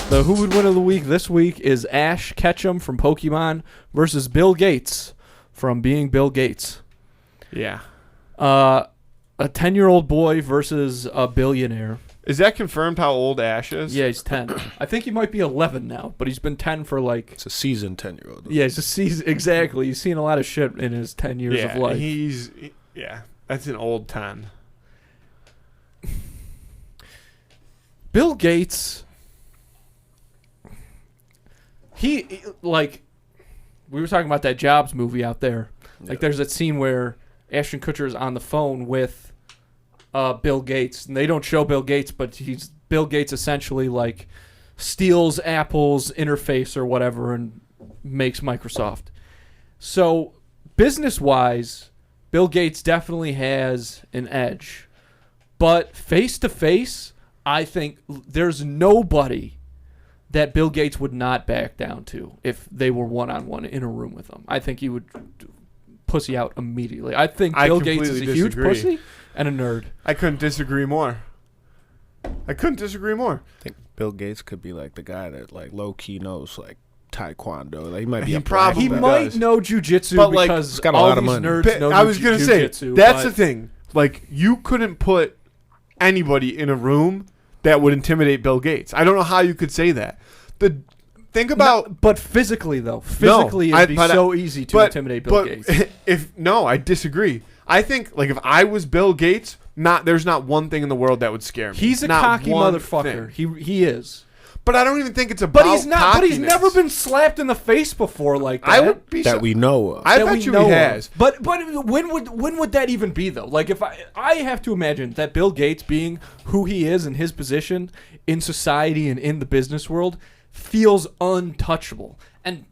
The Who Would Win of the Week this week is Ash Ketchum from Pokemon versus Bill Gates from Being Bill Gates. Yeah. A 10-year-old boy versus a billionaire. Is that confirmed how old Ash is? Yeah, he's 10. I think he might be 11 now, but he's been 10 for like... It's a seasoned 10-year-old. Yeah, he's a season. Exactly. He's seen a lot of shit in his 10 years of life. Yeah, that's an old 10. Bill Gates... we were talking about that Jobs movie out there. Yeah. Like, there's that scene where Ashton Kutcher is on the phone with Bill Gates, and they don't show Bill Gates, but Bill Gates essentially like steals Apple's interface or whatever and makes Microsoft. So, business-wise, Bill Gates definitely has an edge. But face-to-face, I think there's nobody that Bill Gates would not back down to if they were one-on-one in a room with him. I think he would pussy out immediately. I think Bill Gates is a huge pussy and a nerd. I couldn't disagree more. I think Bill Gates could be like the guy that like low-key knows like Taekwondo. Like, he might be he might know jiu-jitsu but because he's got a lot of money. Nerds know I was going to say, that's the thing. Like, you couldn't put anybody in a room that would intimidate Bill Gates. I don't know how you could say that. Think about... but physically, though. Physically, it'd be so easy to intimidate Bill Gates. I disagree. I think, like, if I was Bill Gates, there's not one thing in the world that would scare me. He's a cocky motherfucker. He is. But I don't even think it's about cockiness. But he's never been slapped in the face before like that. We know of. I bet you he has. But when would that even be though? Like if I have to imagine that Bill Gates, being who he is in his position in society and in the business world, feels untouchable, and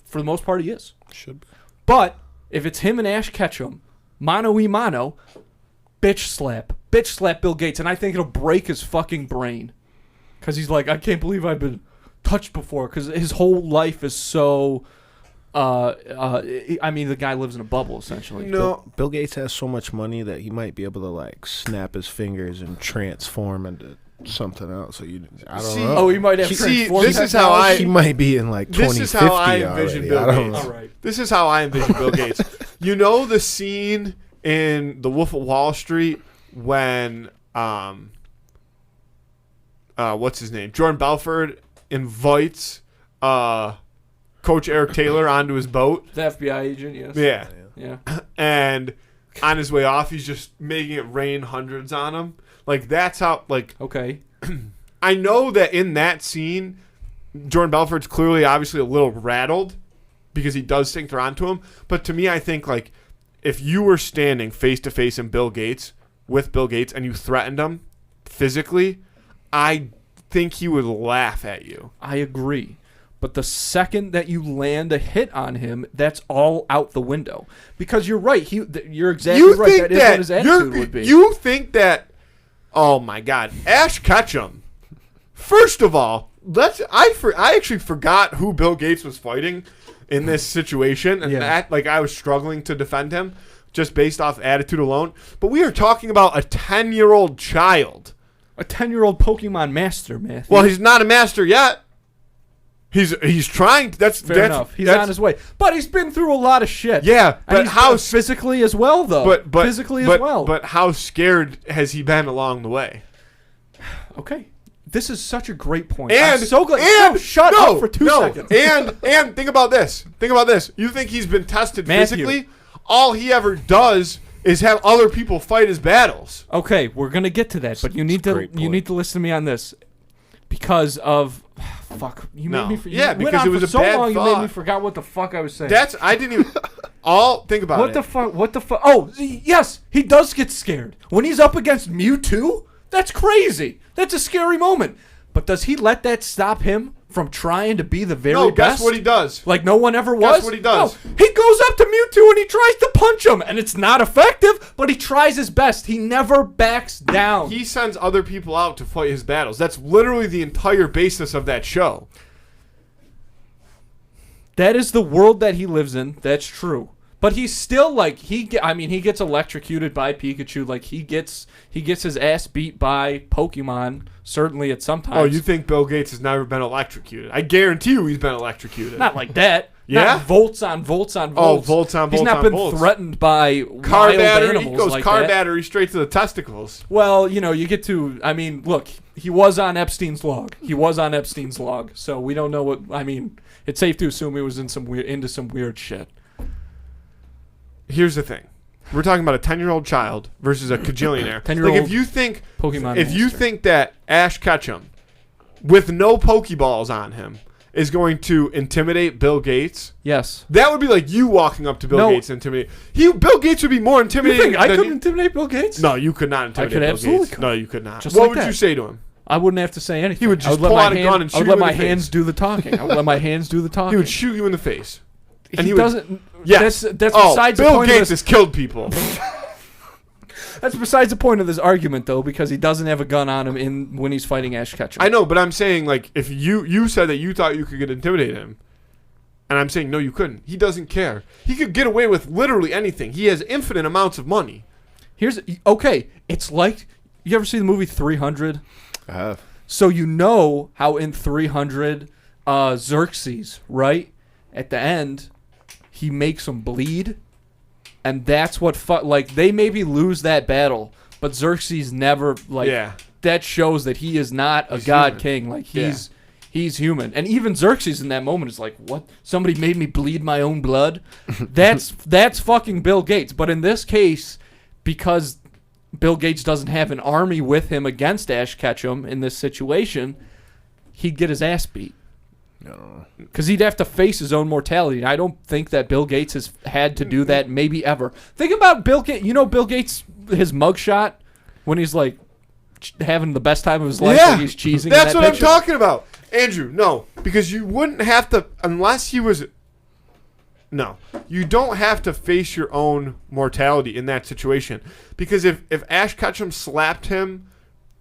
for the most part he is. Should be. But if it's him and Ash Ketchum, mano y mano, bitch slap Bill Gates, and I think it'll break his fucking brain. Because he's like, I can't believe I've been touched before. Because his whole life is so... I mean, the guy lives in a bubble, essentially. No. Bill Gates has so much money that he might be able to, like, snap his fingers and transform into something else. So I don't know. Oh, he might have transformed. This is how He might be in, like, 2050 This is how I envision Bill Gates. All right. This is how I envision Bill Gates. You know the scene in The Wolf of Wall Street when... what's his name? Jordan Belfort invites Coach Eric Taylor onto his boat. The FBI agent, yes. Yeah. And on his way off, he's just making it rain hundreds on him. Like, that's how, like... Okay. I know that in that scene, Jordan Belfort's clearly, obviously, a little rattled because he does think they're onto him. But to me, I think, like, if you were standing face-to-face with Bill Gates, and you threatened him physically... I think he would laugh at you. I agree. But the second that you land a hit on him, that's all out the window. Because you're right. You're exactly right. That is what his attitude would be. You think that... Oh, my God. Ash Ketchum. First of all, I actually forgot who Bill Gates was fighting in this situation. And I was struggling to defend him just based off attitude alone. But we are talking about a 10-year-old child. A 10-year-old Pokemon master, Matthew. Well, he's not a master yet. He's trying. That's fair enough. He's on his way, but he's been through a lot of shit. Yeah, but how physically as well, though. But physically as well. But how scared has he been along the way? Okay, this is such a great point. And I'm so glad. Shut up for 2 seconds. And think about this. You think he's been tested physically? All he ever does is have other people fight his battles. Okay, we're gonna get to that, but you need to listen to me on this because of fuck. You made me forget. Because it was a bad thought. You made me forget what the fuck I was saying. I didn't even. Think about what it. What the fuck? Oh, yes, he does get scared when he's up against Mewtwo. That's crazy. That's a scary moment. But does he let that stop him from trying to be the very best? Guess what he does. Like no one ever was? Guess what he does. No, he goes up to Mewtwo and he tries to punch him, and it's not effective, but he tries his best. He never backs down. He sends other people out to fight his battles. That's literally the entire basis of that show. That is the world that he lives in. That's true. But he's still like he gets electrocuted by Pikachu. Like he gets his ass beat by Pokemon. Certainly at some times. Oh, you think Bill Gates has never been electrocuted? I guarantee you he's been electrocuted. Not like that. Yeah? Not volts on volts on Oh, volts. volts on volts He's not on been volts. threatened by Car wild battery. animals He goes like car that. battery straight to the testicles. Well, you get to. I mean, look, he was on Epstein's log. So we don't know what. I mean, it's safe to assume he was into some weird shit. Here's the thing. We're talking about a 10-year-old child versus a cajillionaire. 10-year-old Like if you think Pokemon if you monster. think that Ash Ketchum with no Pokeballs on him is going to intimidate Bill Gates, Yes. that would be like you walking up to Bill No. Gates and intimidate. Bill Gates would be more You intimidating. think I than could you- intimidate Bill Gates? No, you could not intimidate could Bill absolutely Gates. could. No, you could not. Just What like would that. you say to him? I wouldn't have to say anything. He would just I would let pull my out a hand- gun and I would shoot let you in my the hands face. do the talking. I would let my hands do the talking. He would shoot you in the face. And he he would- doesn't. Yes. That's Oh, besides the Bill point Gates of this. has killed people. That's besides the point of this argument, though, because he doesn't have a gun on him when he's fighting Ash Ketchum. I know, but I'm saying, like, if you said that you thought you could intimidate him, and I'm saying, no, you couldn't. He doesn't care. He could get away with literally anything. He has infinite amounts of money. Okay. It's like, you ever see the movie 300? I have. So you know how in 300, Xerxes, right? At the end, he makes him bleed. And that's what, like, they maybe lose that battle, but Xerxes never, like, Yeah. that shows that he is not a He's god human. king. Like, he's human. And even Xerxes in that moment is like, what? Somebody made me bleed my own blood? That's fucking Bill Gates. But in this case, because Bill Gates doesn't have an army with him against Ash Ketchum in this situation, he'd get his ass beat. No. Because he'd have to face his own mortality. I don't think that Bill Gates has had to do that maybe ever. Think about Bill Gates. You know Bill Gates, his mugshot, when he's like having the best time of his life, like he's cheesing. That's in that what picture. I'm talking about. Andrew, no. Because you wouldn't have to, unless he was... No. You don't have to face your own mortality in that situation. Because if Ash Ketchum slapped him...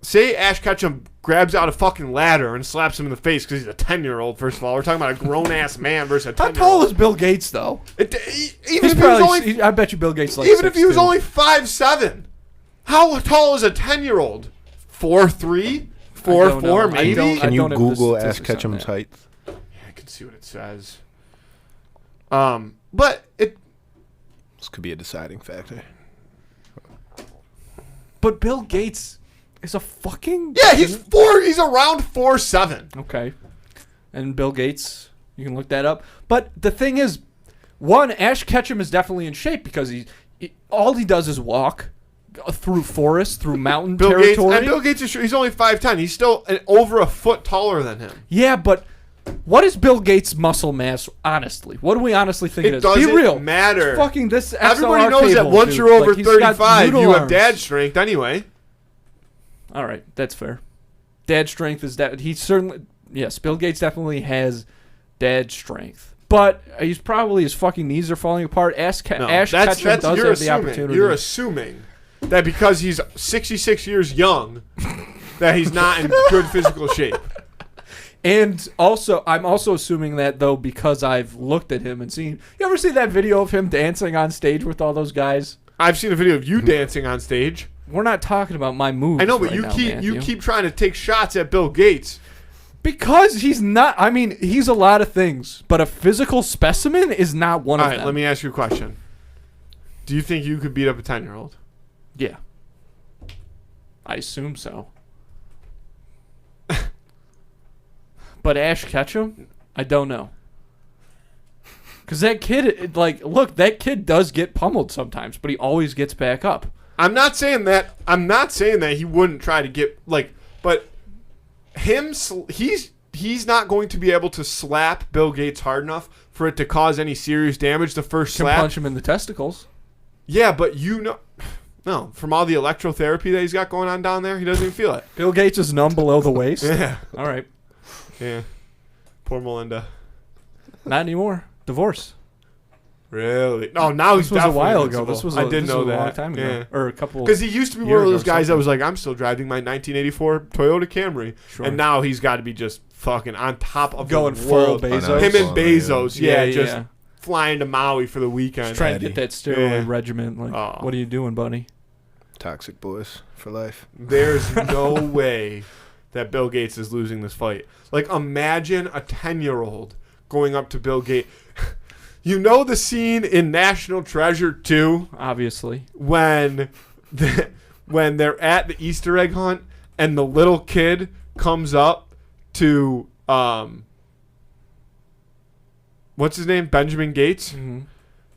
Say Ash Ketchum grabs out a fucking ladder and slaps him in the face because he's a 10-year-old, first of all. We're talking about a grown-ass man versus a 10-year-old. How tall is Bill Gates, though? Even He's if he was probably, only... I bet you Bill Gates like Even if he was 6'2". only 5'7", how tall is a 10-year-old? 4'3", 4'4", know. maybe. I Can you don't have the Google Ash statistics on Ketchum's that. height? Yeah, I can see what it says. But it. This could be a deciding factor. But Bill Gates is a fucking... Yeah, he's around 4'7". Okay. And Bill Gates, you can look that up. But the thing is, one, Ash Ketchum is definitely in shape because all he does is walk through forest, through mountain territory. Bill Gates he's only 5'10". He's still over a foot taller than him. Yeah, but what is Bill Gates' muscle mass, honestly? What do we honestly think it is? doesn't Be real. matter. Fucking this Everybody XLR knows that cable, once dude. you're over Like, he's got 35, noodle you have arms. dad strength anyway. All right, that's fair. Dad strength is that he certainly Bill Gates definitely has dad strength, but his fucking knees are falling apart. Ash Ketchum does have the opportunity. You're assuming that because he's 66 years young, that he's not in good physical shape. And also, I'm also assuming that though because I've looked at him and seen. You ever see that video of him dancing on stage with all those guys? I've seen a video of you dancing on stage. We're not talking about my moves. I know, but right you keep trying to take shots at Bill Gates. Because he's not. I mean, he's a lot of things, but a physical specimen is not one All of right, them. let me ask you a question. Do you think you could beat up a 10-year-old? Yeah. I assume so. But Ash Ketchum? I don't know. Because that kid, look, that kid does get pummeled sometimes, but he always gets back up. I'm not saying that he wouldn't try to get, but he's not going to be able to slap Bill Gates hard enough for it to cause any serious damage the first Can slap. punch him in the testicles. Yeah, but no, from all the electrotherapy that he's got going on down there, he doesn't even feel it. Bill Gates is numb below the waist. Yeah. All right. Yeah. Poor Melinda. Not anymore. Divorce. Really? No, now This he's was a definitely while ago. invincible. This was I did know a that. long time ago. Yeah. Or a couple. Because he used to be one year of ago those or guys that something. was like, I'm still driving my 1984 Toyota Camry. Sure. And now he's got to be just fucking on top of Going the full world. Bezos. Him and Bezos. Yeah, just flying to Maui for the weekend. Just trying to get that steroid Yeah. regimen. Like, what are you doing, buddy? Toxic boys for life. There's no way that Bill Gates is losing this fight. Like, imagine a 10-year-old going up to Bill Gates. You know the scene in National Treasure 2 Obviously. when they're at the Easter egg hunt and the little kid comes up to what's his name? Benjamin Gates. Mm-hmm.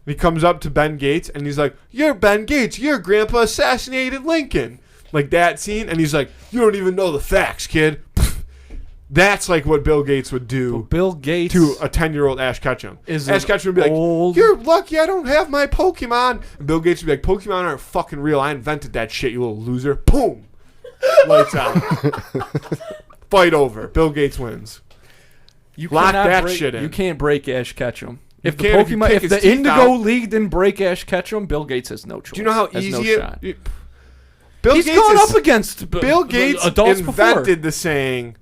He comes up to Ben Gates and he's like, "You're Ben Gates. Your grandpa assassinated Lincoln." Like that scene, and he's like, "You don't even know the facts, kid." That's like what Bill Gates would do. Well, Bill Gates to a 10-year-old Ash Ketchum. Ash Ketchum would be old... like, "You're lucky I don't have my Pokemon." And Bill Gates would be like, "Pokemon aren't fucking real. I invented that shit, you little loser." Boom. Lights out. Fight over. Bill Gates wins. You Lock cannot that break, shit in. You can't break Ash Ketchum. If the can't if you Pokemon, pick if his the teeth Indigo out. League didn't break Ash Ketchum, Bill Gates has no choice. Do you know how Has easy no shot. Bill He's Gates gone is- up against Bill Gates adults invented the saying,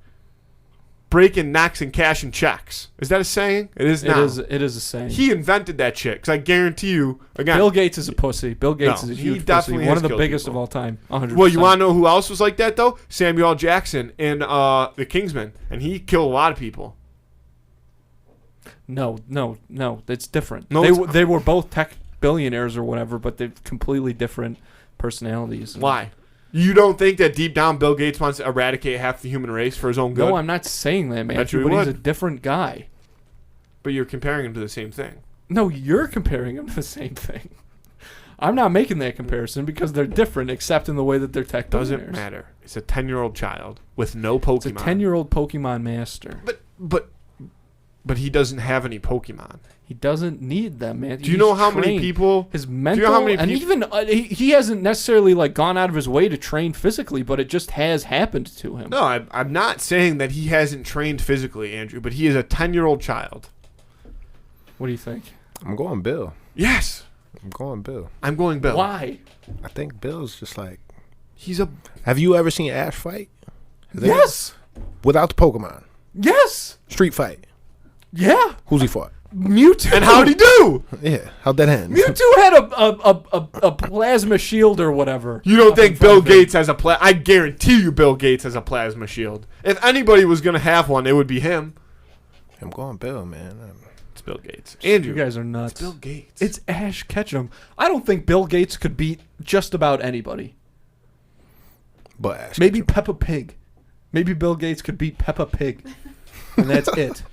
"breaking necks and cashing checks." Is that a saying? It is now. It is a saying. He invented that shit. Because I guarantee you, again. Bill Gates is a pussy. Bill Gates No, is a he huge definitely pussy. One has of the killed biggest people. of all time. 100%. Well, you want to know who else was like that, though? Samuel L. Jackson in The Kingsman. And he killed a lot of people. No. That's different. No, They were both tech billionaires or whatever, but they're completely different personalities. Why? You don't think that deep down Bill Gates wants to eradicate half the human race for his own good? No, I'm not saying that, man. Bet you But he he's a would. different guy. But you're comparing him to the same thing. No, you're comparing them to the same thing. I'm not making that comparison because they're different, except in the way that they're tech Doesn't billionaires. matter. It's a 10-year-old child with no Pokemon. It's a 10-year-old Pokemon master. But he doesn't have any Pokemon. He doesn't need them, man. Do you know how many people? His mental, know how many and peop- even he hasn't necessarily like gone out of his way to train physically, but it just has happened to him. No, I'm not saying that he hasn't trained physically, Andrew, but he is a 10-year-old child. What do you think? I'm going Bill. Yes. I'm going Bill. I'm going Bill. Why? I think Bill's just like. He's a... Have you ever seen Ash fight? Yes. Without the Pokemon. Yes. Street fight. Yeah. Who's he fought? Mewtwo. And how'd he do? Yeah. How'd that end? Mewtwo had a plasma shield or whatever. You don't Up think in front Bill of him. Gates has a I guarantee you Bill Gates has a plasma shield. If anybody was going to have one, it would be him. I'm going Bill, man. It's Bill Gates. Andrew. You guys are nuts. It's Bill Gates. It's Ash Ketchum. I don't think Bill Gates could beat just about anybody. But Ash Maybe Ketchum. Peppa Pig. Maybe Bill Gates could beat Peppa Pig. And that's it.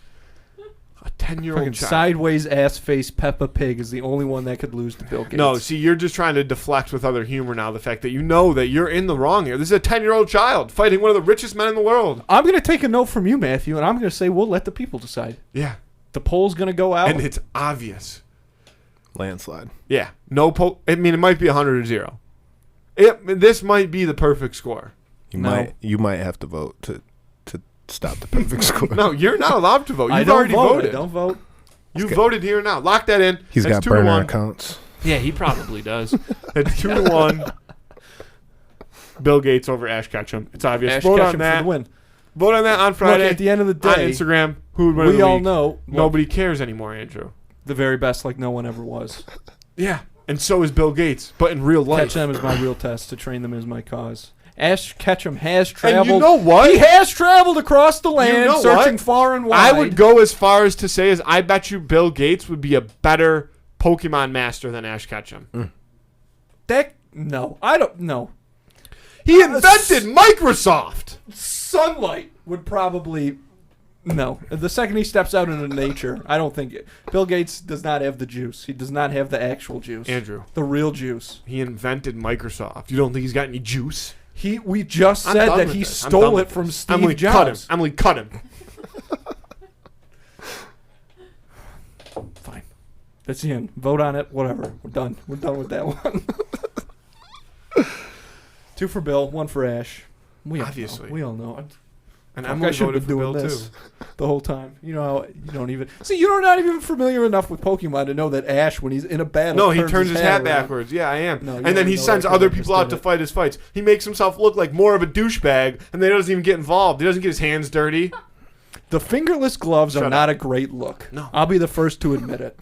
a 10-year-old Fucking child. sideways ass face Peppa Pig is the only one that could lose to Bill Gates. No, see, you're just trying to deflect with other humor now. The fact that you know that you're in the wrong here. This is a 10-year-old child fighting one of the richest men in the world. I'm going to take a note from you, Matthew, and I'm going to say we'll let the people decide. Yeah. The poll's going to go out. And it's obvious. Landslide. Yeah. No I mean, it might be 100-0. This might be the perfect score. You might have to vote to stop the perfect score. No, you're not allowed to vote. I You've don't already vote. voted. I don't vote. You voted here now. Lock that in. He's That's got 2 burner to 1. accounts. Yeah, he probably does. It's 2 to 1. Bill Gates over Ash Ketchum. It's obvious. Ash Vote Ketchum on for that. the win. Vote on that on Friday. Look, at the end of the on day, Instagram. Who would win the we all league? know Nobody cares anymore, Andrew. the very best like no one ever was. Yeah. And so is Bill Gates, but in real life. Catch them is my real test. To train them is my cause. Ash Ketchum has traveled. And you know what? He has traveled across the land, know searching what? far and wide. I would go as far as to say is I bet you Bill Gates would be a better Pokemon master than Ash Ketchum. No, I don't know. He invented Microsoft. Sunlight would probably no. The second he steps out into nature, I don't think Bill Gates does not have the juice. He does not have the actual juice. Andrew, the real juice. he invented Microsoft. You don't think he's got any juice? We just I'm said done that with he this. I'm stole done it with from this. Steve Emily, Jobs. cut him. Emily, cut him. Fine. That's the end. Vote on it. Whatever. We're done. We're done with that one. 2 for Bill, 1 for Ash. Obviously. We all know. And I Emily should voted have for been Bill doing this too. the whole time. You know how you don't even see. You're not even familiar enough with Pokemon to know that Ash, when he's in a battle, No, he turns his hat around. backwards. Yeah, I am. No, you and don't then he know sends that 'cause other I just people out did to it. fight his fights. He makes himself look like more of a douchebag, and then he doesn't even get involved. He doesn't get his hands dirty. The fingerless gloves are Shut not a great look. No. I'll be the first to admit it.